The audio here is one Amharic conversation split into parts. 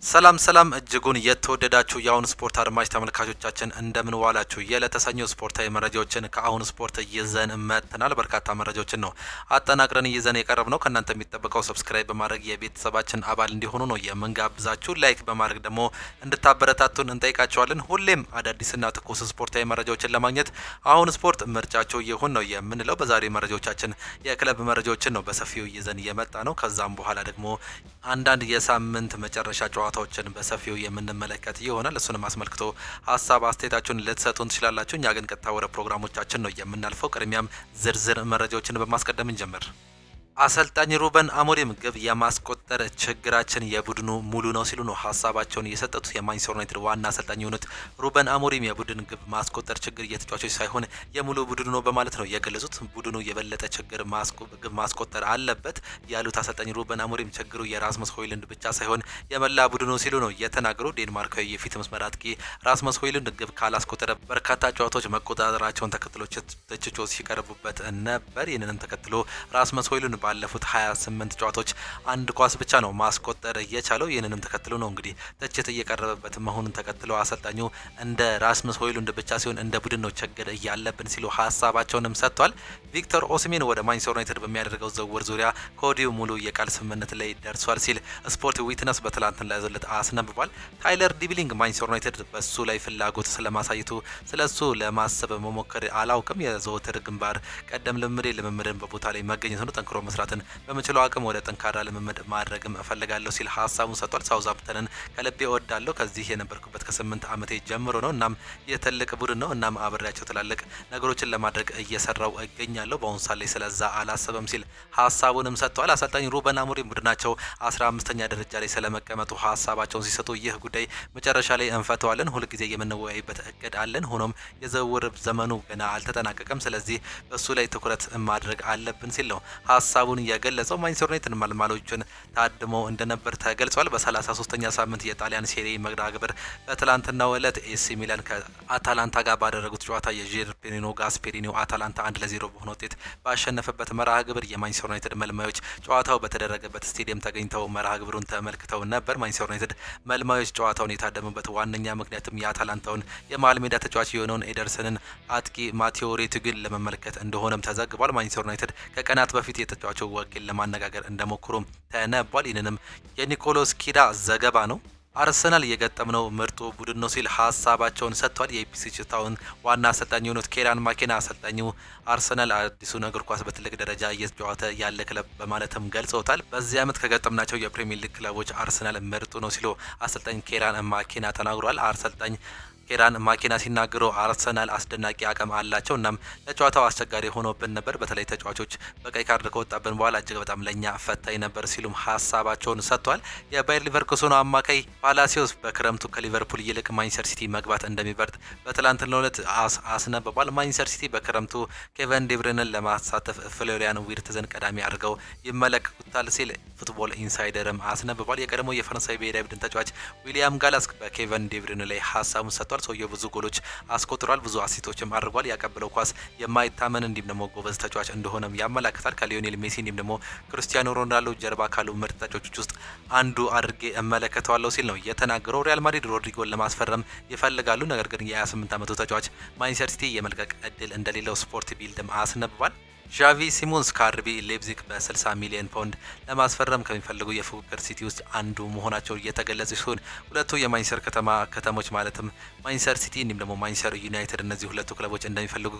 ሰላም እጅጉን የተወደዳችሁ የአሁን ስፖርት አድማጭ ተመልካቾቻችን እንደምን ዋላችሁ። የለተሰኘው ስፖርታዊ መረጃዎችን ከአሁን ስፖርት ይዘን መጥተናል። በርካታ መረጃዎችን ነው አጠናቅረን ይዘን የቀረብነው። ከእናንተ የሚጠበቀው ሰብስክራይብ በማድረግ የቤተሰባችን አባል እንዲሆኑ ነው የምንጋብዛችሁ። ላይክ በማድረግ ደግሞ እንድታበረታቱን እንጠይቃችኋለን። ሁሌም አዳዲስና ትኩስ ስፖርታዊ መረጃዎችን ለማግኘት አሁን ስፖርት ምርጫቸው ይሁን ነው የምንለው። በዛሬ መረጃዎቻችን የክለብ መረጃዎችን ነው በሰፊው ይዘን የመጣ ነው። ከዛም በኋላ ደግሞ አንዳንድ የሳምንት መጨረሻ ጨዋታዎችን በሰፊው የምንመለከት ይሆናል። እሱንም አስመልክቶ ሀሳብ አስተያየታችሁን ልትሰጡን ትችላላችሁ። እኛ ግን ቀጥታ ወደ ፕሮግራሞቻችን ነው የምናልፈው። ቅድሚያም ዝርዝር መረጃዎችን በማስቀደም እንጀምር። አሰልጣኝ ሩበን አሞሪም ግብ የማስቆጠር ችግራችን የቡድኑ ሙሉ ነው ሲሉ ነው ሀሳባቸውን የሰጡት። የማንቸስተር ዩናይትድ ዋና አሰልጣኝ የሆኑት ሩበን አሞሪም የቡድን ግብ ማስቆጠር ችግር የተጫዋቾች ሳይሆን የሙሉ ቡድኑ ነው በማለት ነው የገለጹት። ቡድኑ የበለጠ ችግር ግብ ማስቆጠር አለበት ያሉት አሰልጣኝ ሩበን አሞሪም ችግሩ የራስመስ ሆይሉንድ ብቻ ሳይሆን የመላ ቡድኑ ሲሉ ነው የተናገሩ። ዴንማርካዊ የፊት መስመር አጥቂ ራስመስ ሆይሉንድ ግብ ካላስቆጠረ በርካታ ጨዋታዎች መቆጣጠራቸውን ተከትሎ ትችቶች ሲቀርቡበት ነበር። ይህንንም ተከትሎ ራስመስ ሆይሉንድ ባለፉት 28 ጨዋታዎች አንድ ኳስ ብቻ ነው ማስቆጠር የቻለው። ይህንንም ተከትሎ ነው እንግዲህ ትችት እየቀረበበት መሆኑን ተከትሎ አሰልጣኙ እንደ ራስመስ ሆይሉንድ ብቻ ሲሆን እንደ ቡድን ነው ችግር ያለብን ሲሉ ሀሳባቸውንም ሰጥቷል። ቪክተር ኦሲሜን ወደ ማንቸስተር ዩናይትድ በሚያደርገው ዝውውር ዙሪያ ከወዲሁ ሙሉ የቃል ስምምነት ላይ ደርሷል ሲል ስፖርት ዊትነስ በትላንትና ዕለት አስነብቧል። ታይለር ዲብሊንግ ማንቸስተር ዩናይትድ በሱ ላይ ፍላጎት ስለማሳየቱ ስለሱ ለማሰብ መሞከር አላውቅም። የዘወትር ግንባር ቀደም ልምምድን በቦታ ላይ መገኘት ነው። ጠንክሮ መስራትን በመችለው አቅም ወደ ጠንካራ ልምምድ ማድረግም እፈልጋለሁ ሲል ሀሳቡን ሰጥቷል። ሳውዛምፕተንን ከልቤ እወዳለሁ። ከዚህ የነበርኩበት ከ8 ዓመቴ ጀምሮ ነው። እናም የትልቅ ቡድን ነው። እናም አብሬያቸው ትላልቅ ነገሮችን ለማድረግ እየሰራው እገኛለሁ። በአሁኑ ሰዓት ላይ ስለዛ አላሰበም ሲል ሀሳቡንም ሰጥቷል። አሰልጣኝ ሩበን አሞሪም ቡድናቸው 15ኛ ደረጃ ላይ ስለመቀመጡ ሀሳባቸውን ሲሰጡ ይህ ጉዳይ መጨረሻ ላይ እንፈተዋለን፣ ሁልጊዜ የምንወያይበት እቅድ አለን። ሆኖም የዝውውር ዘመኑ ገና አልተጠናቀቀም፣ ስለዚህ በሱ ላይ ትኩረት ማድረግ አለብን ሲል ነው ሀሳቡን የገለጸው። ማንቸስተር ዩናይትድ መልማሎችን ታድሞ እንደነበር ተገልጿል። በ33ኛ ሳምንት የጣሊያን ሴሪ መግዳ ግብር በትላንትናው ዕለት ኤሲ ሚላን ከአታላንታ ጋር ባደረጉት ጨዋታ የጄርፔሪኖ ጋስፔሪኒዮ አታላንታ 1-0 በሆነ ውጤት ባሸነፈበት መርሃ ግብር የማንቸስተር ዩናይትድ መልማዮች ጨዋታው በተደረገበት ስቴዲየም ተገኝተው መርሃ ግብሩን ተመልክተው ነበር። ማንቸስተር ዩናይትድ መልማዮች ጨዋታውን የታደሙበት ዋነኛ ምክንያትም የአታላንታውን የመሃል ሜዳ ተጫዋች የሆነውን ኤደርሰንን አጥቂ ማቴዎ ሬቲግን ለመመልከት እንደሆነም ተዘግቧል። ማንቸስተር ዩናይትድ ከቀናት በፊት የተጫዋቹ ወኪል ለማነጋገር እንደሞከሩም ተነቧል። ይህንንም የኒኮሎስ ኪዳ ዘገባ ነው። አርሰናል የገጠምነው ምርጡ ቡድን ነው ሲል ሀሳባቸውን ሰጥቷል። የኢፕስዊች ታውን ዋና አሰልጣኝ የሆኑት ኬራን ማኬና አሰልጣኙ አርሰናል አዲሱን እግር ኳስ በትልቅ ደረጃ እየተጫወተ ያለ ክለብ በማለትም ገልጸውታል። በዚህ ዓመት ከገጠምናቸው የፕሪሚየር ሊግ ክለቦች አርሰናል ምርጡ ነው ሲሉ አሰልጣኝ ኬራን ማኬና ተናግሯል። አሰልጣኝ ኬራን ማኬና ሲናገሩ አርሰናል አስደናቂ አቅም አላቸው፣ እናም ለጨዋታው አስቸጋሪ ሆኖብን ነበር። በተለይ ተጫዋቾች በቀይ ካርድ ከወጣብን በኋላ እጅግ በጣም ለኛ ፈታኝ ነበር ሲሉም ሀሳባቸውን ሰጥቷል። የባየር ሊቨርኩሰኑ አማካይ ፓላሲዮስ በክረምቱ ከሊቨርፑል ይልቅ ማንቸስተር ሲቲ መግባት እንደሚበርጥ በትላንትናው ዕለት አስነብቧል። ማንቸስተር ሲቲ በክረምቱ ኬቨን ዴብሬንን ለማሳተፍ ፍሎሪያን ዊርትዝን ቀዳሚ አድርገው ይመለከቱታል ሲል ፉትቦል ኢንሳይደርም አስነብቧል። የቀድሞ የፈረንሳይ ብሔራዊ ቡድን ተጫዋች ዊሊያም ጋላስ በኬቨን ዴብሬን ላይ ሀሳቡን ሰጥቷል። ሰውየው ብዙ ጎሎች አስቆጥሯል፣ ብዙ አሲስቶችም አድርጓል። ያቀበለው ኳስ የማይታመን እንዲሁም ደግሞ ጎበዝ ተጫዋች እንደሆነም ያመላክታል። ከሊዮኔል ሜሲ እንዲሁም ደግሞ ክርስቲያኖ ሮናልዶ ጀርባ ካሉ ምርጥ ተጫዋቾች ውስጥ አንዱ አድርጌ እመለከተዋለሁ ሲል ነው የተናገረው። ሪያል ማድሪድ ሮድሪጎን ለማስፈረም ይፈልጋሉ፣ ነገር ግን የ28 ዓመቱ ተጫዋች ማንቸስተር ሲቲ የመልቀቅ እድል እንደሌለው ስፖርት ቢልድም አስነብቧል። ዣቪ ሲሞንስ ከአርቢ ሌፕዚግ በ60 ሚሊዮን ፓውንድ ለማስፈረም ከሚፈልጉ የፉክክር ሲቲ ውስጥ አንዱ መሆናቸው እየተገለጸ ሲሆን ሁለቱ የማንቸስተር ከተሞች ማለትም ማንቸስተር ሲቲ እንዲሁም ደግሞ ማንቸስተር ዩናይትድ እነዚህ ሁለቱ ክለቦች እንደሚፈልጉ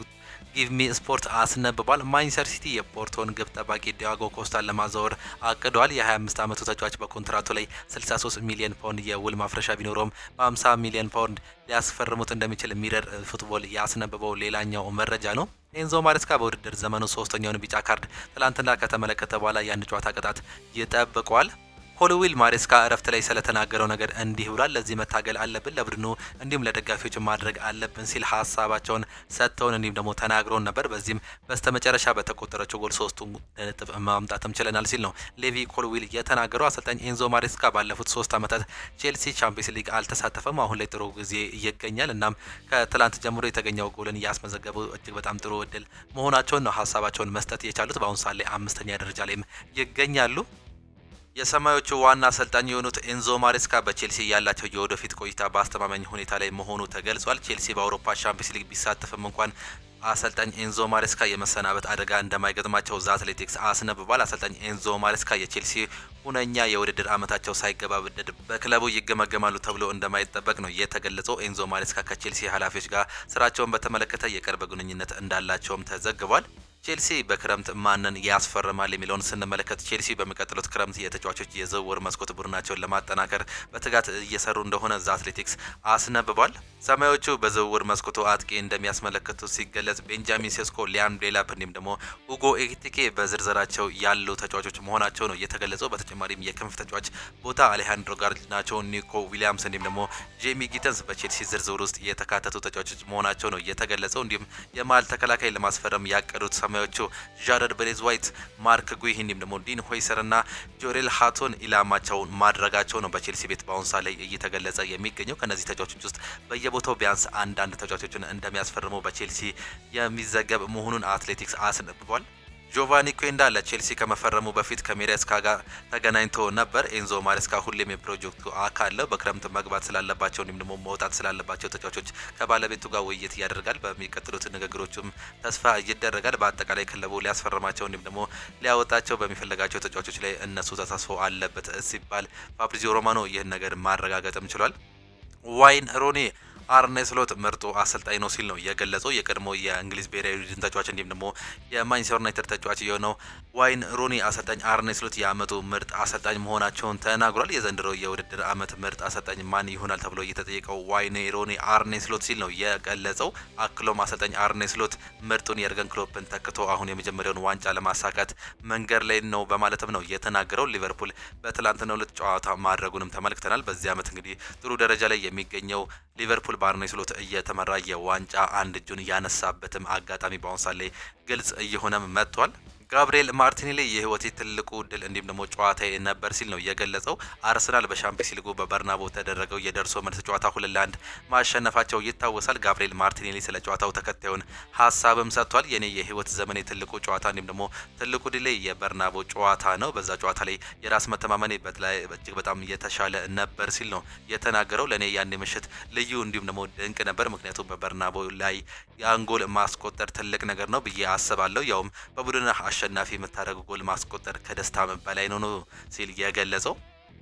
ጊቭሚ ስፖርት አስነብቧል። ማንቸስተር ሲቲ የፖርቶን ግብ ጠባቂ ዲያጎ ኮስታን ለማዛወር አቅዷል። የ25 ዓመቱ ተጫዋች በኮንትራቱ ላይ 63 ሚሊዮን ፓውንድ የውል ማፍረሻ ቢኖረውም በ50 ሚሊዮን ፓውንድ ሊያስፈርሙት እንደሚችል ሚረር ፉትቦል ያስነብበው ሌላኛው መረጃ ነው። ኤንዞ ማሬስካ በውድድር ዘመኑ ሶስተኛውን ቢጫ ካርድ ትላንትና ከተመለከተ በኋላ የአንድ ጨዋታ ቅጣት ይጠብቀዋል። ሆሊዊል ማሬስካ እረፍት ላይ ስለተናገረው ነገር እንዲህ ብሏል። ለዚህ መታገል አለብን፣ ለቡድኑ እንዲሁም ለደጋፊዎች ማድረግ አለብን ሲል ሀሳባቸውን ሰጥተውን እንዲሁም ደግሞ ተናግረውን ነበር። በዚህም በስተመጨረሻ በተቆጠረችው ጎል 3 ነጥብ ማምጣትም ችለናል ሲል ነው ሌቪ ኮልዊል የተናገረው። አሰልጣኝ ኤንዞ ማሬስካ ባለፉት 3 ዓመታት ቼልሲ ቻምፒየንስ ሊግ አልተሳተፈም፣ አሁን ላይ ጥሩ ጊዜ ይገኛል። እናም ከትላንት ጀምሮ የተገኘው ጎልን እያስመዘገቡ እጅግ በጣም ጥሩ እድል መሆናቸውን ነው ሀሳባቸውን መስጠት የቻሉት። በአሁኑ ሰዓት ላይ 5ኛ ደረጃ ላይም ይገኛሉ። የሰማዮቹ ዋና አሰልጣኝ የሆኑት ኤንዞ ማሬስካ በቼልሲ ያላቸው የወደፊት ቆይታ በአስተማማኝ ሁኔታ ላይ መሆኑ ተገልጿል። ቼልሲ በአውሮፓ ሻምፒዮንስ ሊግ ቢሳተፍም እንኳን አሰልጣኝ ኤንዞ ማሬስካ የመሰናበት አደጋ እንደማይገጥማቸው ዘ አትሌቲክስ አስነብቧል። አሰልጣኝ ኤንዞ ማሬስካ የቼልሲ ሁነኛ የውድድር ዓመታቸው ሳይገባደድ በክለቡ ይገመገማሉ ተብሎ እንደማይጠበቅ ነው የተገለጸው። ኤንዞ ማሬስካ ከቼልሲ ኃላፊዎች ጋር ስራቸውን በተመለከተ የቅርብ ግንኙነት እንዳላቸውም ተዘግቧል። ቼልሲ በክረምት ማንን ያስፈርማል የሚለውን ስንመለከት ቼልሲ በሚቀጥሉት ክረምት የተጫዋቾች የዝውውር መስኮት ቡድናቸውን ለማጠናከር በትጋት እየሰሩ እንደሆነ ዘ አትሌቲክስ አስነብቧል። ሰማያዊዎቹ በዝውውር መስኮቱ አጥቂ እንደሚያስመለክቱ ሲገለጽ ቤንጃሚን ሴስኮ፣ ሊያም ዴላፕ እንዲሁም ደግሞ ሁጎ ኤኪቲኬ በዝርዝራቸው ያሉ ተጫዋቾች መሆናቸው ነው የተገለጸው። በተጨማሪም የክንፍ ተጫዋች ቦታ አሌሃንድሮ ጋርናቾ፣ ኒኮ ዊሊያምስ እንዲሁም ደግሞ ጄሚ ጊተንስ በቼልሲ ዝርዝር ውስጥ የተካተቱ ተጫዋቾች መሆናቸው ነው የተገለጸው። እንዲሁም የመሃል ተከላካይ ለማስፈረም ያቀዱት ሰማያዊዎቹ ጃረድ ብሬዝዋይት፣ ማርክ ጉሂ እንዲሁም ደግሞ ዲን ሆይሰር እና ጆሬል ሃቶን ኢላማቸውን ማድረጋቸው ነው በቼልሲ ቤት በአሁን ሰዓት ላይ እየተገለጸ የሚገኘው። ከነዚህ ተጫዋቾች ውስጥ በየቦታው ቢያንስ አንዳንድ ተጫዋቾችን እንደሚያስፈርሙ በቼልሲ የሚዘገብ መሆኑን አትሌቲክስ አስነብቧል። ጆቫኒ ኩዌንዳ ለቼልሲ ከመፈረሙ በፊት ከሜሬስካ ጋር ተገናኝቶ ነበር። ኤንዞ ማሬስካ ሁሌም የፕሮጀክቱ አካል ነው። በክረምት መግባት ስላለባቸው እንዲሁም ደግሞ መውጣት ስላለባቸው ተጫዋቾች ከባለቤቱ ጋር ውይይት ያደርጋል። በሚቀጥሉት ንግግሮችም ተስፋ ይደረጋል። በአጠቃላይ ክለቡ ሊያስፈርማቸው እንዲሁም ደግሞ ሊያወጣቸው በሚፈልጋቸው ተጫዋቾች ላይ እነሱ ተሳትፎ አለበት ሲባል ፋብሪዚዮ ሮማኖ ይህን ነገር ማረጋገጥም ችሏል። ዋይን ሮኒ አርኔ ስሎት ምርጡ አሰልጣኝ ነው ሲል ነው የገለጸው። የቀድሞ የእንግሊዝ ብሔራዊ ቡድን ተጫዋች እንዲሁም ደግሞ የማንቸስተር ዩናይትድ ተጫዋች የሆነው ዋይን ሩኒ አሰልጣኝ አርኔ ስሎት የአመቱ ምርጥ አሰልጣኝ መሆናቸውን ተናግሯል። የዘንድሮ የውድድር አመት ምርጥ አሰልጣኝ ማን ይሆናል ተብሎ እየተጠየቀው ዋይን ሩኒ አርኔ ስሎት ሲል ነው የገለጸው። አክሎም አሰልጣኝ አርኔ ስሎት ምርጡን የርገን ክሎፕን ተክቶ አሁን የመጀመሪያውን ዋንጫ ለማሳካት መንገድ ላይ ነው በማለትም ነው የተናገረው። ሊቨርፑል በትላንትናው ዕለት ጨዋታ ማድረጉንም ተመልክተናል። በዚህ አመት እንግዲህ ጥሩ ደረጃ ላይ የሚገኘው ሊቨርፑል በአርኔ ስሎት እየተመራ የዋንጫ አንድ እጁን ያነሳበትም አጋጣሚ በአሁን ሰዓት ላይ ግልጽ እየሆነም መጥቷል። ጋብሪኤል ማርቲኔሊ የህይወቴ ትልቁ ድል እንዲሁም ደግሞ ጨዋታ ነበር ሲል ነው የገለጸው። አርሰናል በሻምፒዮንስ ሊጉ በበርናቦ ተደረገው የደርሶ መልስ ጨዋታ 2-1 ማሸነፋቸው ይታወሳል። ጋብሪኤል ማርቲኔሊ ስለ ጨዋታው ተከታዩን ሀሳብም ሰጥቷል። የኔ የህይወት ዘመኔ ትልቁ ጨዋታ እንዲሁም ደግሞ ትልቁ ድል የበርናቦ ጨዋታ ነው። በዛ ጨዋታ ላይ የራስ መተማመኔ እጅግ በጣም የተሻለ ነበር ሲል ነው የተናገረው። ለኔ ያኔ ምሽት ልዩ እንዲሁም ደግሞ ድንቅ ነበር፣ ምክንያቱም በበርናቦ ላይ የአንጎል ማስቆጠር ትልቅ ነገር ነው ብዬ አስባለሁ። ያውም በቡድን አሸናፊ የምታደርገው ጎል ማስቆጠር ከደስታ በላይ ነው ሲል የገለጸው።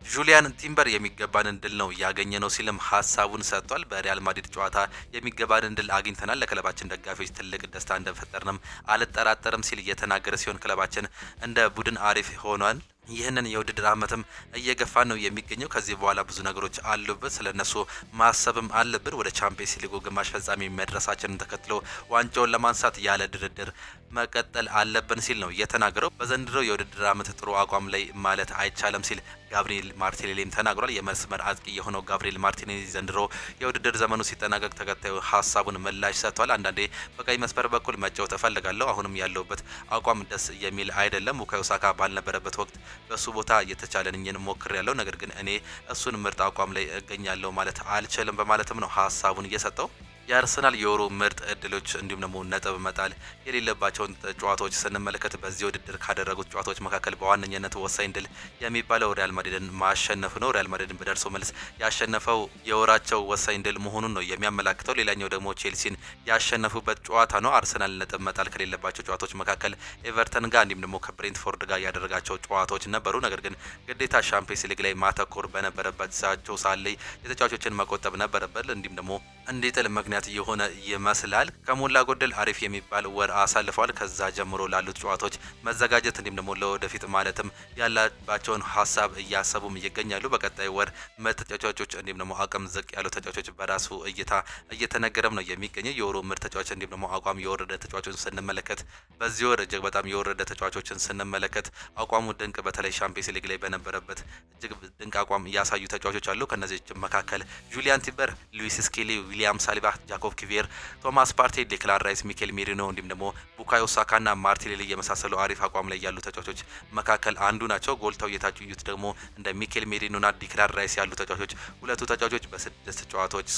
ጁሊያን ቲምበር የሚገባንን ድል ነው ያገኘ ነው ሲልም ሀሳቡን ሰጥቷል። በሪያል ማድሪድ ጨዋታ የሚገባንን ድል አግኝተናል፣ ለክለባችን ደጋፊዎች ትልቅ ደስታ እንደፈጠርንም አልጠራጠርም ሲል እየተናገረ ሲሆን ክለባችን እንደ ቡድን አሪፍ ሆኗል። ይህንን የውድድር አመትም እየገፋን ነው የሚገኘው። ከዚህ በኋላ ብዙ ነገሮች አሉበት፣ ስለነሱ ማሰብም አለብን። ወደ ቻምፒየንስ ሊጉ ግማሽ ፍጻሜ መድረሳችንን ተከትሎ ዋንጫውን ለማንሳት ያለ ድርድር መቀጠል አለብን ሲል ነው የተናገረው። በዘንድሮ የውድድር አመት ጥሩ አቋም ላይ ማለት አይቻልም ሲል ጋብሪኤል ማርቲኔሊም ተናግሯል። የመስመር አጥቂ የሆነው ጋብሪኤል ማርቲኔሊ ዘንድሮ የውድድር ዘመኑ ሲጠናቀቅ ተከታዩ ሀሳቡን ምላሽ ሰጥቷል። አንዳንዴ በቀይ መስመር በኩል መጫወት እፈልጋለሁ፣ አሁንም ያለውበት አቋም ደስ የሚል አይደለም። ቡካዮ ሳካ ባልነበረበት ወቅት በሱ ቦታ የተቻለኝን ሞክሬያለሁ፣ ነገር ግን እኔ እሱን ምርጥ አቋም ላይ እገኛለሁ ማለት አልችልም በማለትም ነው ሀሳቡን እየሰጠው። የአርሰናል የወሩ ምርጥ እድሎች እንዲሁም ደግሞ ነጥብ መጣል የሌለባቸውን ጨዋታዎች ስንመለከት በዚህ ውድድር ካደረጉት ጨዋታዎች መካከል በዋነኛነት ወሳኝ ድል የሚባለው ሪያል ማድሪድን ማሸነፍ ነው። ሪያል ማድሪድን በደርሶ መልስ ያሸነፈው የወራቸው ወሳኝ ድል መሆኑን ነው የሚያመላክተው። ሌላኛው ደግሞ ቼልሲን ያሸነፉበት ጨዋታ ነው። አርሰናል ነጥብ መጣል ከሌለባቸው ጨዋታዎች መካከል ኤቨርተን ጋር እንዲሁም ደግሞ ከብሬንትፎርድ ጋር ያደረጋቸው ጨዋታዎች ነበሩ። ነገር ግን ግዴታ ሻምፒየንስ ሊግ ላይ ማተኮር በነበረበት ሳቸው ሳለይ የተጫዋቾችን መቆጠብ ነበረበት። እንዲሁም ደግሞ እንዲጥል ምክንያት የሆነ ይመስላል። ከሞላ ጎደል አሪፍ የሚባል ወር አሳልፈዋል። ከዛ ጀምሮ ላሉት ጨዋታዎች መዘጋጀት እንዲሁም ደግሞ ለወደፊት ማለትም ያላባቸውን ሀሳብ እያሰቡም ይገኛሉ። በቀጣይ ወር ምርጥ ተጫዋቾች እንዲሁም ደግሞ አቅም ዝቅ ያሉ ተጫዋቾች በራሱ እይታ እየተነገረም ነው የሚገኘው። የወሩ ምርጥ ተጫዋች እንዲሁም ደግሞ አቋም የወረደ ተጫዋቾችን ስንመለከት በዚህ ወር እጅግ በጣም የወረደ ተጫዋቾችን ስንመለከት አቋሙ ድንቅ በተለይ ሻምፒየንስ ሊግ ላይ በነበረበት እጅግ ድንቅ አቋም እያሳዩ ተጫዋቾች አሉ። ከነዚህ መካከል ጁሊያን ቲምበር፣ ሉዊስ ስኬሊ፣ ዊሊያም ሳሊባ፣ ጃኮብ ኪቪየር፣ ቶማስ ፓርቴ፣ ዴክላን ራይስ፣ ሚኬል ሜሪኖ እንዲሁም ደግሞ ቡካዮ ሳካና ማርቲኔሊ የመሳሰሉ አሪፍ አቋም ላይ ያሉ ተጫዋቾች መካከል አንዱ ናቸው። ጎልተው የታዩት ደግሞ እንደ ሚኬል ሜሪኖና ዴክላን ራይስ ያሉ ተጫዋቾች ሁለቱ ተጫዋቾች በ6 ጨዋታዎች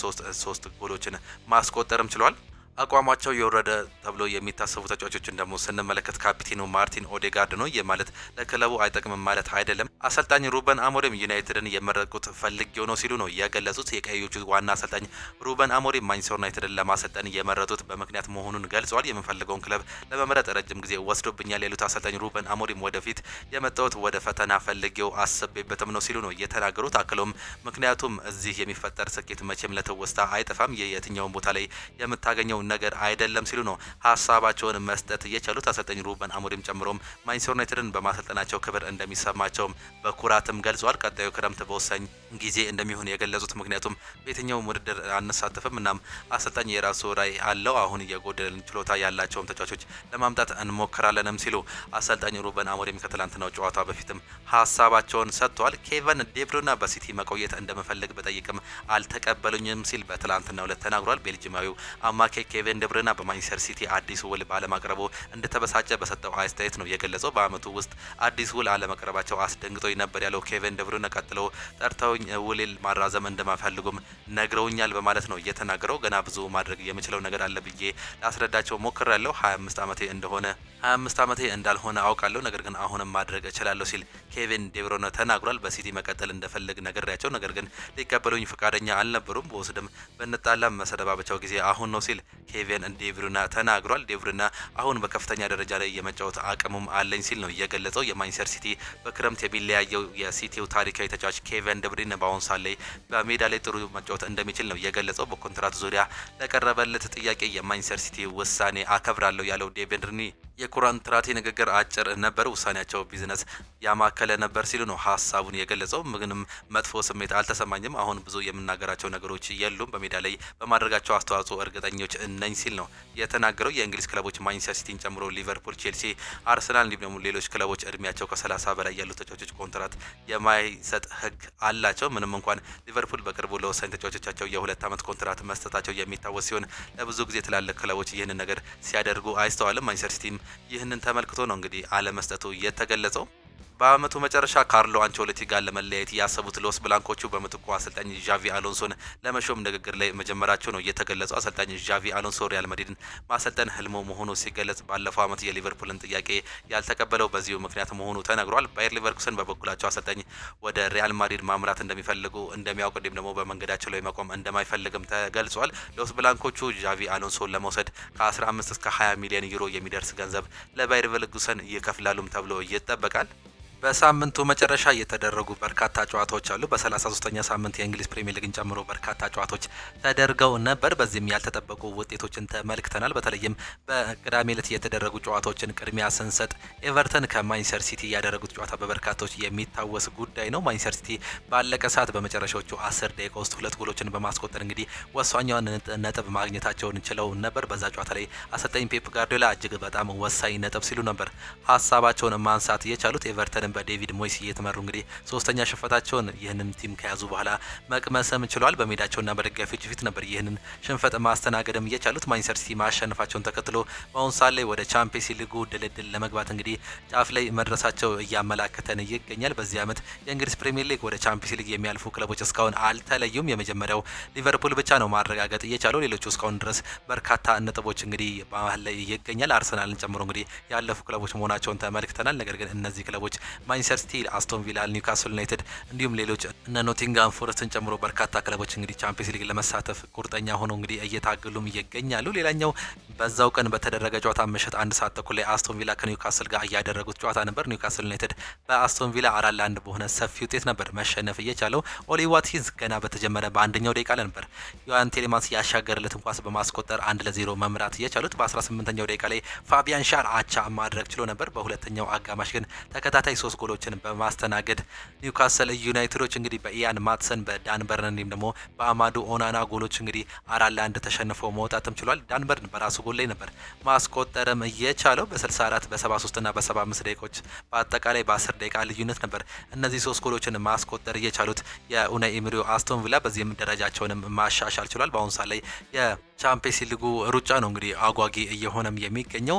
3 ጎሎችን ማስቆጠርም ችሏል። አቋማቸው የወረደ ተብሎ የሚታሰቡ ተጫዋቾችን ደግሞ ስንመለከት ካፒቴኑ ማርቲን ኦዴጋርድ ነው። የማለት ለክለቡ አይጠቅምም ማለት አይደለም። አሰልጣኝ ሩበን አሞሪም ዩናይትድን የመረቁት ፈልጌው ነው ሲሉ ነው የገለጹት። የቀዮቹ ዋና አሰልጣኝ ሩበን አሞሪም ማንቸስተር ዩናይትድን ለማሰልጠን የመረጡት በምክንያት መሆኑን ገልጸዋል። የምፈልገውን ክለብ ለመምረጥ ረጅም ጊዜ ወስዶብኛል ያሉት አሰልጣኝ ሩበን አሞሪም ወደፊት የመጣሁት ወደ ፈተና ፈልጌው አስቤበትም ነው ሲሉ ነው የተናገሩት። አክሎም ምክንያቱም እዚህ የሚፈጠር ስኬት መቼም ለትውስታ አይጠፋም፣ የየትኛውን ቦታ ላይ የምታገኘው ነገር አይደለም ሲሉ ነው ሀሳባቸውን መስጠት የቻሉት። አሰልጣኝ ሩበን አሞሪም ጨምሮም ማንቸስተር ዩናይትድን በማሰልጠናቸው ክብር እንደሚሰማቸውም በኩራትም ገልጿል። ቀጣዩ ክረምት በወሳኝ ጊዜ እንደሚሆን የገለጹት ምክንያቱም በየትኛውም ውድድር አንሳተፍም፣ እናም አሰልጣኝ የራሱ ራዕይ አለው፣ አሁን የጎደለን ችሎታ ያላቸውም ተጫዋቾች ለማምጣት እንሞክራለንም ሲሉ አሰልጣኝ ሩበን አሞሪም ከትላንትናው ጨዋታ በፊትም ሀሳባቸውን ሰጥተዋል። ኬቨን ዴብሩና በሲቲ መቆየት እንደምፈልግ በጠይቅም አልተቀበሉኝም ሲል በትላንትናው ዕለት ተናግሯል። ቤልጂማዊው አማካይ ኬቨን ዴብሩና በማንቸስተር ሲቲ አዲስ ውል ባለማቅረቡ እንደተበሳጨ በሰጠው አስተያየት ነው የገለጸው። በአመቱ ውስጥ አዲስ ውል አለመቅረባቸው አስደንግጦኝ ነበር ያለው ኬቨን ዴብሩና ቀጥሎ ጠርተውኝ ውሌል ማራዘም እንደማፈልጉም ነግረውኛል በማለት ነው የተናገረው። ገና ብዙ ማድረግ የምችለው ነገር አለ ብዬ ላስረዳቸው ሞክሬያለሁ። 25 ዓመቴ እንዳልሆነ አውቃለሁ፣ ነገር ግን አሁንም ማድረግ እችላለሁ ሲል ኬቨን ዴብሩና ተናግሯል። በሲቲ መቀጠል እንደፈልግ ነግሬያቸው፣ ነገር ግን ሊቀበሉኝ ፈቃደኛ አልነበሩም። በወስድም በንጣላም መሰደባበቻው ጊዜ አሁን ነው ሲል ኬቨን ዴብሩና ተናግሯል። ዴብሩና አሁን በከፍተኛ ደረጃ ላይ የመጫወት አቅሙም አለኝ ሲል ነው የገለጸው። የማንቸስተር ሲቲ በክረምት የሚለያየው የሲቲው ታሪካዊ ተጫዋች ኬቨን ዴብሩና በአሁን ሰዓት ላይ በሜዳ ላይ ጥሩ መጫወት እንደሚችል ነው የገለጸው። በኮንትራት ዙሪያ ለቀረበለት ጥያቄ የማንቸስተር ሲቲ ውሳኔ አከብራለሁ ያለው ዴብሩና የኮንትራቴ ንግግር አጭር ነበር፣ ውሳኔያቸው ቢዝነስ ያማከለ ነበር ሲሉ ነው ሀሳቡን የገለጸው። ምንም መጥፎ ስሜት አልተሰማኝም፣ አሁን ብዙ የምናገራቸው ነገሮች የሉም፣ በሜዳ ላይ በማድረጋቸው አስተዋጽኦ እርግጠኞች ነኝ ሲል ነው የተናገረው። የእንግሊዝ ክለቦች ማንቸስተር ሲቲን ጨምሮ ሊቨርፑል፣ ቼልሲ፣ አርሰናል እንዲሁም ደግሞ ሌሎች ክለቦች እድሜያቸው ከ30 በላይ ያሉ ተጫዋቾች ኮንትራት የማይሰጥ ህግ አላቸው። ምንም እንኳን ሊቨርፑል በቅርቡ ለወሳኝ ተጫዋቾቻቸው የ2 ዓመት ኮንትራት መስጠታቸው የሚታወስ ሲሆን ለብዙ ጊዜ ትላልቅ ክለቦች ይህንን ነገር ሲያደርጉ አይስተዋልም። ማንቸስተር ሲቲም ይህንን ተመልክቶ ነው እንግዲህ አለመስጠቱ የተገለጸው። በአመቱ መጨረሻ ካርሎ አንቸሎቲ ጋር ለመለያየት ያሰቡት ሎስ ብላንኮቹ በምትኩ አሰልጣኝ ዣቪ አሎንሶን ለመሾም ንግግር ላይ መጀመራቸው ነው የተገለጸው። አሰልጣኝ ዣቪ አሎንሶ ሪያል ማድሪድን ማሰልጠን ህልሞ መሆኑ ሲገለጽ፣ ባለፈው አመት የሊቨርፑልን ጥያቄ ያልተቀበለው በዚሁ ምክንያት መሆኑ ተነግሯል። ባየር ሊቨርኩሰን በበኩላቸው አሰልጣኝ ወደ ሪያል ማድሪድ ማምራት እንደሚፈልጉ እንደሚያውቁ እንዲሁም ደግሞ በመንገዳቸው ላይ መቆም እንደማይፈልግም ተገልጿል። ሎስ ብላንኮቹ ዣቪ አሎንሶን ለመውሰድ ከ15 እስከ 20 ሚሊዮን ዩሮ የሚደርስ ገንዘብ ለባየር ሊቨርኩሰን ይከፍላሉም ተብሎ ይጠበቃል። በሳምንቱ መጨረሻ የተደረጉ በርካታ ጨዋታዎች አሉ። በ33ኛ ሳምንት የእንግሊዝ ፕሪሚየር ሊግን ጨምሮ በርካታ ጨዋታዎች ተደርገው ነበር። በዚህም ያልተጠበቁ ውጤቶችን ተመልክተናል። በተለይም በቅዳሜ ዕለት የተደረጉ ጨዋታዎችን ቅድሚያ ስንሰጥ ኤቨርተን ከማንቸስተር ሲቲ ያደረጉት ጨዋታ በበርካቶች የሚታወስ ጉዳይ ነው። ማንቸስተር ሲቲ ባለቀ ሰዓት በመጨረሻዎቹ 10 ደቂቃ ውስጥ 2 ጎሎችን በማስቆጠር እንግዲህ ወሳኛውን ነጥብ ማግኘታቸውን ችለው ነበር። በዛ ጨዋታ ላይ አሰልጣኝ ፔፕ ጋርዲዮላ እጅግ በጣም ወሳኝ ነጥብ ሲሉ ነበር ሀሳባቸውን ማንሳት የቻሉት። ኤቨርተን በዴቪድ ሞይስ እየተመሩ እንግዲህ ሶስተኛ ሽንፈታቸውን ይህንን ቲም ከያዙ በኋላ መቅመስም ችሏል። በሜዳቸውና በደጋፊዎች ፊት ነበር ይህንን ሽንፈት ማስተናገድም የቻሉት። ማንቸስተር ሲቲ ማሸነፋቸውን ተከትሎ በአሁኑ ሰዓት ላይ ወደ ቻምፒየንስ ሊጉ ድልድል ለመግባት እንግዲህ ጫፍ ላይ መድረሳቸው እያመላከተን ይገኛል። በዚህ ዓመት የእንግሊዝ ፕሪሚየር ሊግ ወደ ቻምፒየንስ ሊግ የሚያልፉ ክለቦች እስካሁን አልተለዩም። የመጀመሪያው ሊቨርፑል ብቻ ነው ማረጋገጥ እየቻለው። ሌሎቹ እስካሁን ድረስ በርካታ ነጥቦች እንግዲህ በመሀል ላይ ይገኛል። አርሰናልን ጨምሮ እንግዲህ ያለፉ ክለቦች መሆናቸውን ተመልክተናል። ነገር ግን እነዚህ ክለቦች ማንቸስተር ሲቲ፣ አስቶን ቪላ፣ ኒውካስል ዩናይትድ እንዲሁም ሌሎች እነ ኖቲንጋም ፎረስትን ጨምሮ በርካታ ክለቦች እንግዲህ ቻምፒየንስ ሊግ ለመሳተፍ ቁርጠኛ ሆነው እንግዲህ እየታገሉም ይገኛሉ። ሌላኛው በዛው ቀን በተደረገ ጨዋታ ምሽት 1 ሰዓት ተኩል ላይ አስቶን ቪላ ከኒውካስል ጋር እያደረጉት ጨዋታ ነበር። ኒውካስል ዩናይትድ በአስቶን ቪላ 4-1 በሆነ ሰፊ ውጤት ነበር መሸነፍ እየቻለው። ኦሊ ዋትኪንስ ገና በተጀመረ በአንደኛው ደቂቃ ላይ ነበር ዮሐን ቴሌማንስ ያሻገረለትን ኳስ በማስቆጠር 1-0 መምራት እየቻሉት። በ18ኛው ደቂቃ ላይ ፋቢያን ሻር አቻ ማድረግ ችሎ ነበር። በሁለተኛው አጋማሽ ግን ተከታታይ 3 ጎሎችን በማስተናገድ ኒውካስል ዩናይትዶች እንግዲህ በኢያን ማትሰን፣ በዳን በርን እንዲሁም ደግሞ በአማዱ ኦናና ጎሎች እንግዲህ 4-1 ተሸንፈው መውጣትም ችሏል። ዳን በርን በራሱ ጎል ላይ ነበር ማስቆጠርም እየቻለው። በ64 በ73 እና በ75 ደቂቃዎች በአጠቃላይ በ10 ደቂቃ ልዩነት ነበር እነዚህ 3 ጎሎችን ማስቆጠር እየቻሉት የኡናይ ኤምሪዮ አስቶን ቪላ በዚህም ደረጃቸውንም ማሻሻል ችሏል። በአሁኑ ሰዓት ላይ የቻምፒየንስ ሊጉ ሩጫ ነው እንግዲህ አጓጊ እየሆነም የሚገኘው።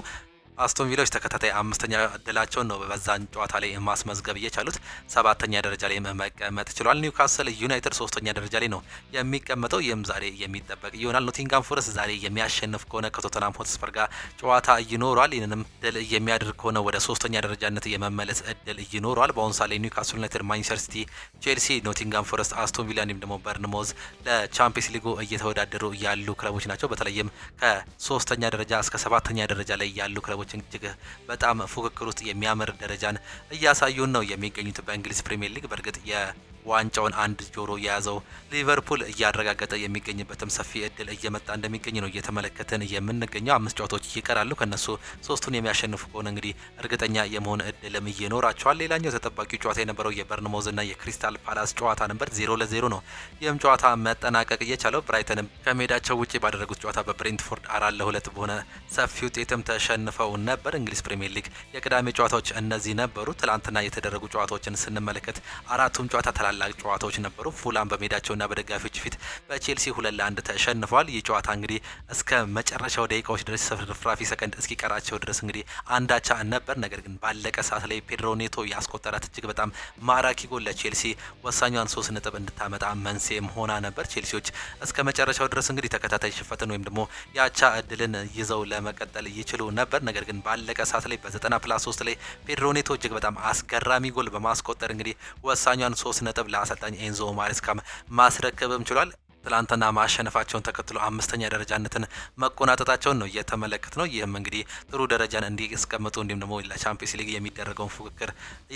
አስቶን ቪላዎች ተከታታይ አምስተኛ ድላቸውን ነው በዛን ጨዋታ ላይ ማስመዝገብ የቻሉት። ሰባተኛ ደረጃ ላይ መቀመጥ ችሏል። ኒውካስል ዩናይትድ ሶስተኛ ደረጃ ላይ ነው የሚቀመጠው። ይህም ዛሬ የሚጠበቅ ይሆናል። ኖቲንጋም ፎረስት ዛሬ የሚያሸንፍ ከሆነ ከቶተናም ሆትስፐር ጋር ጨዋታ ይኖራል። ይህንንም ድል የሚያደርግ ከሆነ ወደ ሶስተኛ ደረጃነት የመመለስ እድል ይኖረዋል። በአሁኑ ሰዓት ላይ ኒውካስል ዩናይትድ፣ ማንቸስተር ሲቲ፣ ቼልሲ፣ ኖቲንጋም ፎረስት፣ አስቶን ቪላ እንዲሁም ደግሞ በርንሞዝ ለቻምፒየንስ ሊጉ እየተወዳደሩ ያሉ ክለቦች ናቸው። በተለይም ከሶስተኛ ደረጃ እስከ ሰባተኛ ደረጃ ላይ ያሉ ክለቦች እጅግ በጣም ፉክክር ውስጥ የሚያምር ደረጃን እያሳዩን ነው የሚገኙት በእንግሊዝ ፕሪሚየር ሊግ። በእርግጥ ዋንጫውን አንድ ጆሮ የያዘው ሊቨርፑል እያረጋገጠ የሚገኝበትም ሰፊ እድል እየመጣ እንደሚገኝ ነው እየተመለከትን የምንገኘው። 5 ጨዋታዎች ይቀራሉ። ከነሱ 3ቱን የሚያሸንፉ ከሆነ እንግዲህ እርግጠኛ የመሆን እድልም ይኖራቸዋል። ሌላኛው ተጠባቂው ጨዋታ የነበረው የበርንሞዝ እና የክሪስታል ፓላስ ጨዋታ ነበር። 0-0 ነው ይህም ጨዋታ መጠናቀቅ እየቻለው። ብራይተንም ከሜዳቸው ውጪ ባደረጉት ጨዋታ በብሬንትፎርድ 4-2 በሆነ ሰፊ ውጤትም ተሸንፈው ነበር። እንግሊዝ ፕሪሚየር ሊግ የቅዳሜ ጨዋታዎች እነዚህ ነበሩ። ትላንትና የተደረጉ ጨዋታዎችን ስንመለከት አራቱም ጨዋታ ታላላቅ ጨዋታዎች ነበሩ። ፉላም በሜዳቸውና በደጋፊዎች ፊት በቼልሲ 2-1 ተሸንፈዋል። ይህ ጨዋታ እንግዲህ እስከ መጨረሻው ደቂቃዎች ድረስ ፍራፊ ሰከንድ እስኪቀራቸው ድረስ እንግዲህ አንዳቻ ነበር። ነገር ግን ባለቀ ሰዓት ላይ ፔድሮ ኔቶ ያስቆጠራት እጅግ በጣም ማራኪ ጎል ለቼልሲ ወሳኛዋን 3 ነጥብ እንድታመጣ መንስኤም ሆና ነበር። ቼልሲዎች እስከ መጨረሻው ድረስ እንግዲህ ተከታታይ ሽንፈትን ወይም ደግሞ የአቻ እድልን ይዘው ለመቀጠል ይችሉ ነበር። ነገር ግን ባለቀ ሰዓት ላይ በ90+3 ላይ ፔድሮ ኔቶ እጅግ በጣም አስገራሚ ጎል በማስቆጠር እንግዲህ ወሳኛዋን 3 ነጥብ ለአሰልጣኝ ኤንዞ ማሬስካም ማስረከብም ችሏል። ትላንትና ማሸነፋቸውን ተከትሎ አምስተኛ ደረጃነትን መቆናጠጣቸውን ነው እየተመለከት ነው። ይህም እንግዲህ ጥሩ ደረጃን እንዲያስቀምጡ እንዲሁም ደግሞ ለቻምፒየንስ ሊግ የሚደረገውን ፉክክር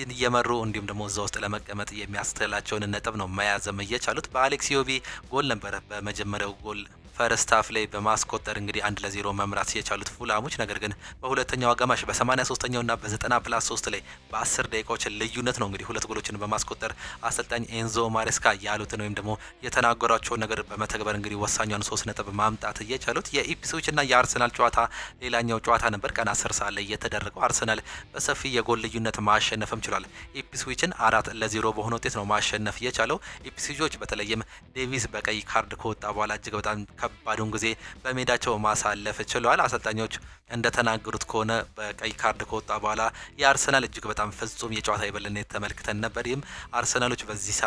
እየመሩ እንዲሁም ደግሞ እዛ ውስጥ ለመቀመጥ የሚያስችላቸውን ነጥብ ነው መያዝም እየቻሉት። በአሌክስ ኢዮቢ ጎል ነበረ በመጀመሪያው ጎል ፈርስት ሃፍ ላይ በማስቆጠር እንግዲህ 1-0 መምራት የቻሉት ፉላሞች። ነገር ግን በሁለተኛው አጋማሽ በ83ኛው እና በ90+3 ላይ በ10 ደቂቃዎች ልዩነት ነው እንግዲህ ሁለት ጎሎችን በማስቆጠር አሰልጣኝ ኤንዞ ማሬስካ ያሉትን ወይም ደግሞ የተናገሯቸውን ነገር በመተግበር እንግዲህ ወሳኛውን 3 ነጥብ ማምጣት የቻሉት። የኢፕስዊች እና የአርሰናል ጨዋታ ሌላኛው ጨዋታ ነበር። ቀን 10 ሰዓት ላይ የተደረገው አርሰናል በሰፊ የጎል ልዩነት ማሸነፍም ችሏል። ኢፕስዊችን 4-0 በሆነ ውጤት ነው ማሸነፍ የቻለው። ኢፕስዊቾች በተለይም ዴቪስ በቀይ ካርድ ከወጣ በኋላ እጅግ በጣም ከባዱን ጊዜ በሜዳቸው ማሳለፍ ችለዋል። አሰልጣኞች እንደተናገሩት ከሆነ በቀይ ካርድ ከወጣ በኋላ የአርሰናል እጅግ በጣም ፍጹም የጨዋታ የበላይነት ተመልክተን ነበር። ይህም አርሰናሎች በዚህ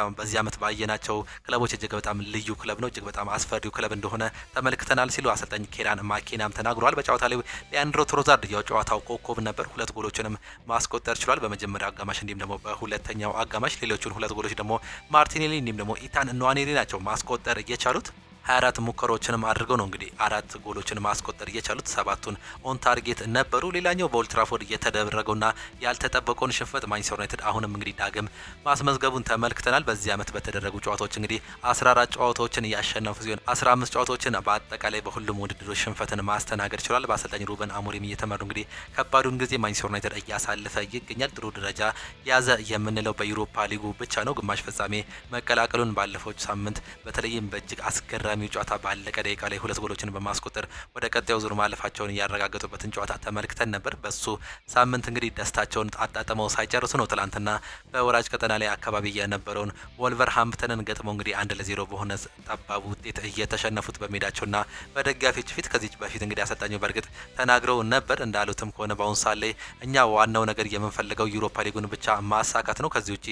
ዓመት ባየናቸው ክለቦች እጅግ በጣም ልዩ ክለብ ነው፣ እጅግ በጣም አስፈሪው ክለብ እንደሆነ ተመልክተናል ሲሉ አሰልጣኝ ኬራን ማኬናም ተናግረዋል። በጨዋታ ላይ ሊያንድሮ ትሮዛርድ የጨዋታው ኮከብ ነበር። 2 ጎሎችንም ማስቆጠር ችሏል በመጀመሪያው አጋማሽ እንዲሁም ደግሞ በሁለተኛው አጋማሽ። ሌሎቹን 2 ጎሎች ደግሞ ማርቲኔሊ እንዲሁም ደግሞ ኢታን ንዋኔሪ ናቸው ማስቆጠር የቻሉት። 24 ሙከራዎችንም አድርገው ነው እንግዲህ 4 ጎሎችን ማስቆጠር የቻሉት። 7ቱን ኦን ታርጌት ነበሩ። ሌላኛው በኦልትራፎርድ የተደረገውና ያልተጠበቀውን ሽንፈት ማንቸስተር ዩናይትድ አሁንም እንግዲህ ዳግም ማስመዝገቡን ተመልክተናል። በዚህ ዓመት በተደረጉ ጨዋታዎች እንግዲህ 14 ጨዋታዎችን ያሸነፉ ሲሆን 15 ጨዋታዎችን በአጠቃላይ በሁሉም ውድድሮች ሽንፈትን ማስተናገድ ችሏል። በአሰልጣኝ ሩበን አሞሪም እየተመሩ እንግዲህ ከባዱን ጊዜ ማንቸስተር ዩናይትድ እያሳለፈ ይገኛል። ጥሩ ደረጃ ያዘ የምንለው በዩሮፓ ሊጉ ብቻ ነው። ግማሽ ፍጻሜ መቀላቀሉን ባለፈው ሳምንት በተለይም በእጅግ አስገራሚ ጨዋታ ባለቀ ደቂቃ ላይ 2 ጎሎችን በማስቆጠር ወደ ቀጣዩ ዙር ማለፋቸውን ያረጋገጡበትን ጨዋታ ተመልክተን ነበር። በሱ ሳምንት እንግዲህ ደስታቸውን አጣጥመው ሳይጨርሱ ነው ትላንትና በወራጅ ቀጠና ላይ አካባቢ የነበረውን ወልቨርሃምፕተንን ገጥመው እንግዲህ 1-0 በሆነ ጠባብ ውጤት እየተሸነፉት በሜዳቸውና በደጋፊዎች ፊት። ከዚህ በፊት እንግዲህ አሰልጣኙ በእርግጥ ተናግረው ነበር። እንዳሉትም ከሆነ በአሁኑ ሰዓት ላይ እኛ ዋናው ነገር የምንፈልገው ዩሮፓ ሊጉን ብቻ ማሳካት ነው። ከዚህ ውጪ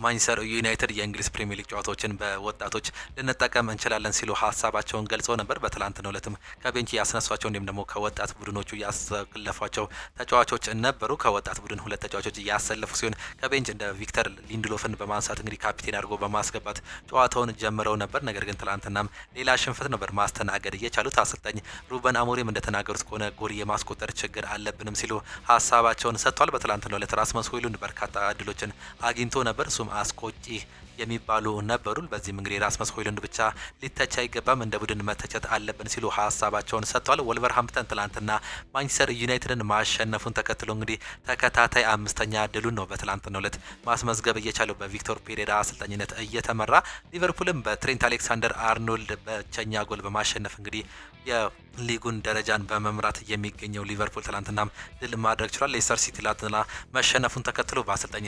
ማንቸስተር ዩናይትድ የእንግሊዝ ፕሪሚየር ሊግ ጨዋታዎችን በወጣቶች ልንጠቀም እንችላለን ሲሉ ሀሳባቸውን ገልጸው ነበር። በትላንትናው ዕለትም ከቤንች ያስነሷቸው እንዲሁም ደግሞ ከወጣት ቡድኖቹ ያሰለፏቸው ተጫዋቾች ነበሩ። ከወጣት ቡድን 2 ተጫዋቾች ያሰለፉ ሲሆን ከቤንች እንደ ቪክተር ሊንድሎፍን በማንሳት እንግዲህ ካፒቴን አድርጎ በማስገባት ጨዋታውን ጀምረው ነበር። ነገር ግን ትላንትናም ሌላ ሽንፈት ነበር ማስተናገድ የቻሉት። አሰልጣኝ ሩበን አሞሪም እንደተናገሩት ከሆነ ጎል የማስቆጠር ችግር አለብንም ሲሉ ሀሳባቸውን ሰጥቷል። በትላንትናው ዕለት ራስመስ ሆይሉንድ በርካታ እድሎችን አግኝቶ ነበር። እሱም አስቆጪ የሚባሉ ነበሩ። በዚህም እንግዲህ ራስመስ ሆይሉንድ ብቻ ሊተች አይገባም፣ እንደ ቡድን መተቸት አለብን ሲሉ ሀሳባቸውን ሰጥተዋል። ወልቨርሃምፕተን ትላንትና ማንቸስተር ዩናይትድን ማሸነፉን ተከትሎ እንግዲህ ተከታታይ 5ኛ ድሉን ነው በትላንትናው ዕለት ማስመዝገብ እየቻለው በቪክቶር ፔሬራ አሰልጣኝነት እየተመራ። ሊቨርፑልም በትሬንት አሌክሳንደር አርኖልድ ብቸኛ ጎል በማሸነፍ እንግዲህ የሊጉን ደረጃን በመምራት የሚገኘው ሊቨርፑል ትላንትናም ድል ማድረግ ችሏል። ሌስተር ሲቲ ትላንትና መሸነፉን ተከትሎ በአሰልጣኝ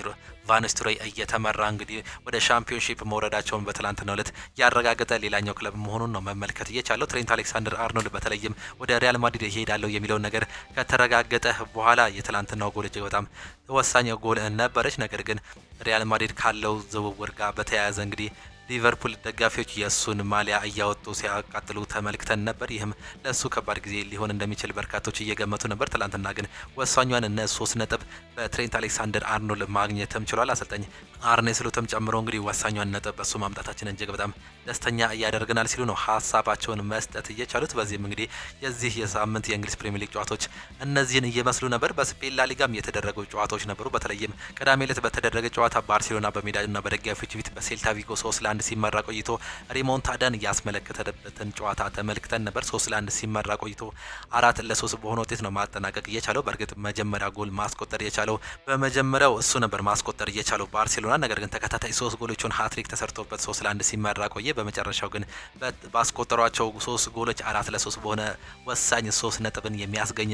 ቫን ኒስተልሮይ እየተመራ እንግዲህ ወደ ከሻምፒዮንሺፕ መውረዳቸውን በትላንትናው ዕለት ያረጋገጠ ሌላኛው ክለብ መሆኑን ነው መመልከት እየቻለው። ትሬንት አሌክሳንደር አርኖልድ በተለይም ወደ ሪያል ማድሪድ ይሄዳለው የሚለው ነገር ከተረጋገጠ በኋላ የትላንትናው ጎል እጅግ በጣም ወሳኝ ጎል ነበረች። ነገር ግን ሪያል ማድሪድ ካለው ዝውውር ጋር በተያያዘ እንግዲህ ሊቨርፑል ደጋፊዎች የሱን ማሊያ እያወጡ ሲያቃጥሉ ተመልክተን ነበር። ይህም ለሱ ከባድ ጊዜ ሊሆን እንደሚችል በርካቶች እየገመቱ ነበር። ትላንትና ግን ወሳኛን እነ 3 ነጥብ በትሬንት አሌክሳንደር አርኖልድ ማግኘትም ችሏል። አሰልጣኝ አርኔ ስሎትም ጨምሮ እንግዲህ ወሳኛን ነጥብ በሱ ማምጣታችን እጅግ በጣም ደስተኛ እያደርገናል ሲሉ ነው ሀሳባቸውን መስጠት እየቻሉት። በዚህም እንግዲህ የዚህ የሳምንት የእንግሊዝ ፕሪሚየር ሊግ ጨዋታዎች እነዚህን እየመስሉ ነበር። በስፔን ላሊጋም የተደረጉ ጨዋታዎች ነበሩ። በተለይም ቅዳሜ ዕለት በተደረገ ጨዋታ ባርሴሎና በሜዳና በደጋፊዎች ፊት በሴልታ ቪጎ 3-1 ሲመራ ቆይቶ ሪሞንታዳን ያስመለከተበትን ጨዋታ ተመልክተን ነበር። 3-1 ሲመራ ቆይቶ 4-3 በሆነ ውጤት ነው ማጠናቀቅ እየቻለው። በእርግጥ መጀመሪያ ጎል ማስቆጠር የቻለው በመጀመሪያው እሱ ነበር ማስቆጠር እየቻለው ባርሴሎና። ነገር ግን ተከታታይ 3 ጎሎችን ሃትሪክ ተሰርቶበት 3-1 ሲመራ ቆየ። በመጨረሻው ግን ባስቆጠሯቸው 3 ጎሎች 4-3 በሆነ ወሳኝ 3 ነጥብን የሚያስገኝ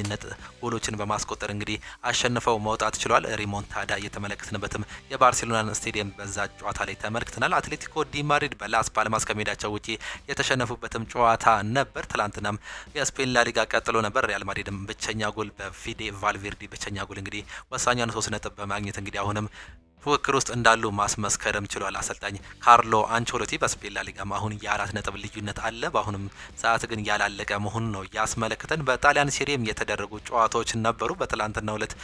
ጎሎችን በማስቆጠር እንግዲህ አሸንፈው መውጣት ችሏል። ሪሞንታዳ እየተመለከትንበትም የባርሴሎናን ስቴዲየም በዛ ጨዋታ ላይ ተመልክተናል። አትሌቲኮ ዲ ማድሪድ በላስ ፓልማስ ከሜዳቸው ውጪ የተሸነፉበትም ጨዋታ ነበር። ትላንትናም የስፔን ላሊጋ ቀጥሎ ነበር። ሪያል ማድሪድም ብቸኛ ጎል በፊዴ ቫልቬርዲ ብቸኛ ጎል እንግዲህ ወሳኛን 3 ነጥብ በማግኘት እንግዲህ አሁንም ፉክክር ውስጥ እንዳሉ ማስመስከርም ችሏል። አሰልጣኝ ካርሎ አንቸሎቲ በስፔን ላሊጋም አሁን የ4 ነጥብ ልዩነት አለ። በአሁንም ሰዓት ግን ያላለቀ መሆኑ ነው ያስመለከተን። በጣሊያን ሴሪም የተደረጉ ጨዋታዎች ነበሩ። በትላንትናው ዕለት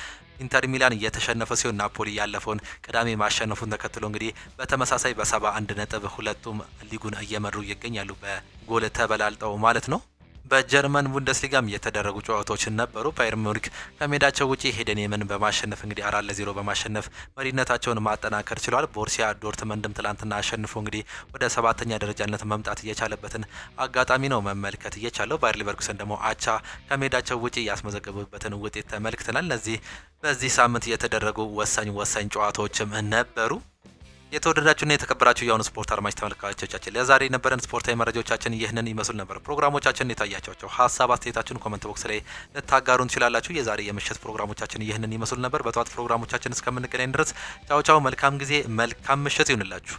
ኢንተር ሚላን እየተሸነፈ ሲሆን ናፖሊ ያለፈውን ቅዳሜ ማሸነፉን ተከትሎ እንግዲህ በተመሳሳይ በ71 ነጥብ ሁለቱም ሊጉን እየመሩ ይገኛሉ በጎል ተበላልጠው ማለት ነው። በጀርመን ቡንደስሊጋም የተደረጉ ጨዋታዎች ነበሩ። ባየር ሙኒክ ከሜዳቸው ውጪ ሄደንየምን በማሸነፍ እንግዲህ 4-0 በማሸነፍ መሪነታቸውን ማጠናከር ችሏል። ቦሩሲያ ዶርትመንድም ትላንትና አሸንፎ እንግዲህ ወደ 7ኛ ደረጃነት መምጣት እየቻለበትን አጋጣሚ ነው መመልከት እየቻለው። ባየር ሊቨርኩሰን ደግሞ አቻ ከሜዳቸው ውጪ ያስመዘገቡበትን ውጤት ተመልክተናል። እነዚህ በዚህ ሳምንት የተደረጉ ወሳኝ ጨዋታዎችም ነበሩ። የተወደዳችሁና የተከበራችሁ የአሁኑ ስፖርት አድማጭ ተመልካቾቻችን ለዛሬ የነበረን ስፖርታዊ መረጃዎቻችን ይህንን ይመስሉ ነበር። ፕሮግራሞቻችን የታያቸው ሀሳብ አስተያየታችሁን ኮሜንት ቦክስ ላይ ልታጋሩን ትችላላችሁ። የዛሬ የምሽት ፕሮግራሞቻችን ይህንን ይመስሉ ነበር። በጠዋት ፕሮግራሞቻችን እስከምንገናኝ ድረስ ቻው፣ መልካም ጊዜ፣ መልካም ምሽት ይሁንላችሁ።